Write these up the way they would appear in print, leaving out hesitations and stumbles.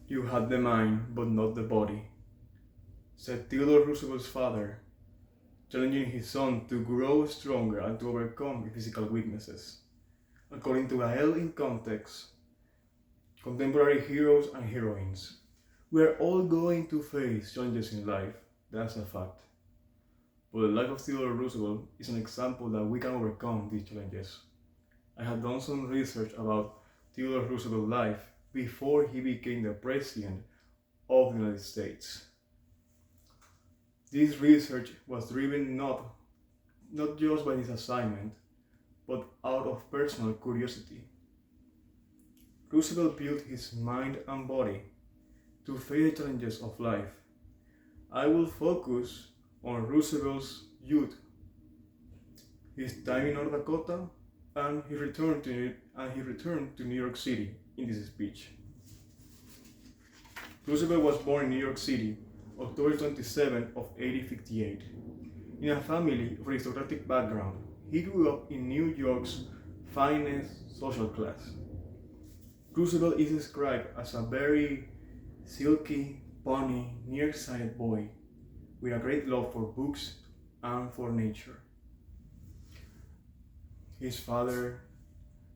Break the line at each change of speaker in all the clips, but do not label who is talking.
You had the mind, but not the body, said Theodore Roosevelt's father, challenging his son to grow stronger and to overcome his physical weaknesses. According to Gael in context, contemporary heroes and heroines, we are all going to face challenges in life, that's a fact. But the life of Theodore Roosevelt is an example that we can overcome these challenges. I had done some research about Theodore Roosevelt's life before he became the President of the United States. This research was driven not just by this assignment, but out of personal curiosity. Roosevelt built his mind and body to face the challenges of life. I will focus on Roosevelt's youth, his time in North Dakota, and he returned to New York City in this speech. Roosevelt was born in New York City, October 27 of 1858. In a family of aristocratic background, he grew up in New York's finest social class. Roosevelt is described as a very silky, funny, nearsighted boy with a great love for books and for nature. His father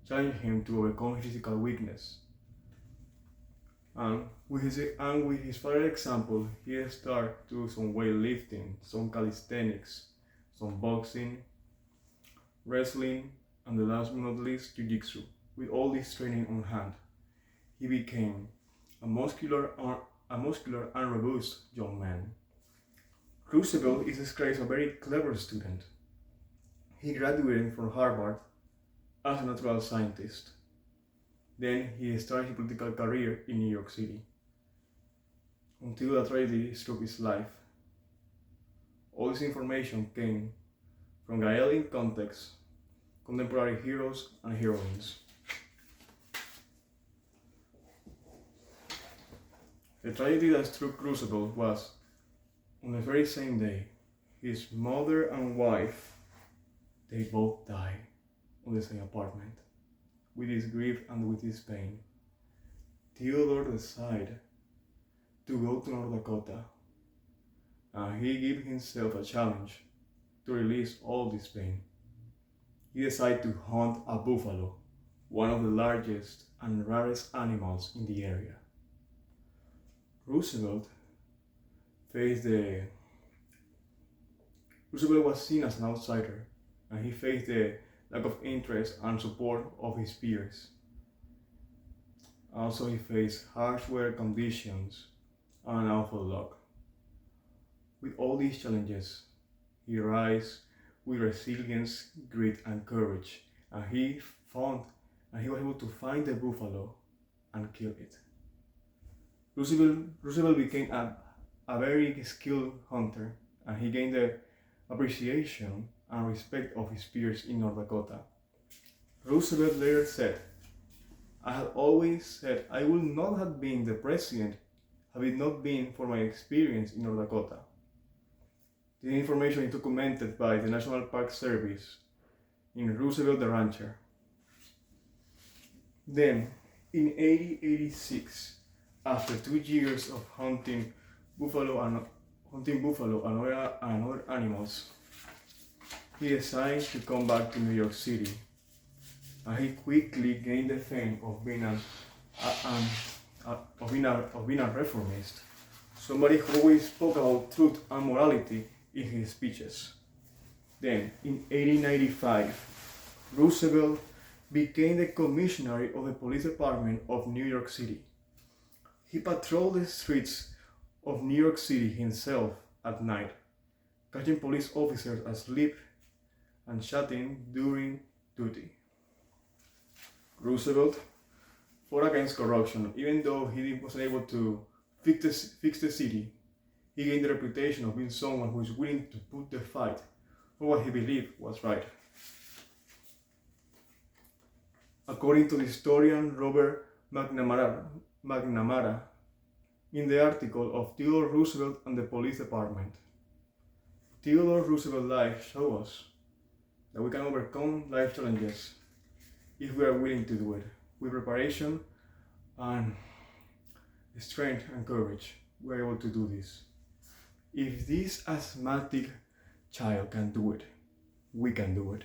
challenged him to overcome his physical weakness. And with his father's example, he started to do some weightlifting, some calisthenics, some boxing, wrestling, and the last but not least, jiu-jitsu. With all this training on hand, he became a muscular and robust young man. Roosevelt is described as a very clever student. He graduated from Harvard as a natural scientist. Then he started his political career in New York City, until a tragedy struck his life. All this information came from Gael in context, contemporary heroes and heroines. The tragedy that struck Roosevelt was, on the very same day, his mother and wife, they both died on the same apartment. With his grief and with his pain, Theodore decided to go to North Dakota, and he gave himself a challenge to release all this pain. He decided to hunt a buffalo, one of the largest and rarest animals in the area. Roosevelt was seen as an outsider, and he faced the lack of interest and support of his peers. Also, he faced harsh weather conditions and awful luck. With all these challenges, he rose with resilience, grit, and courage, and he was able to find the buffalo and kill it. Roosevelt became a very skilled hunter, and he gained the appreciation and respect of his peers in North Dakota. Roosevelt later said, "I had always said I would not have been the president had it not been for my experience in North Dakota." This information is documented by the National Park Service in Roosevelt the Rancher. Then, in 1886, after 2 years of hunting buffalo and other animals, he decided to come back to New York City, and he quickly gained the fame of being a reformist, somebody who always spoke about truth and morality in his speeches. Then, in 1895, Roosevelt became the commissioner of the police department of New York City. He patrolled the streets of New York City himself at night, catching police officers asleep and shooting during duty. Roosevelt fought against corruption. Even though he wasn't able to fix the city, he gained the reputation of being someone who is willing to put the fight for what he believed was right. According to the historian Robert McNamara, in the article of Theodore Roosevelt and the Police Department, Theodore Roosevelt's life shows us that we can overcome life challenges if we are willing to do it with preparation and strength and courage, we're able to do this. If this asthmatic child can do it, we can do it.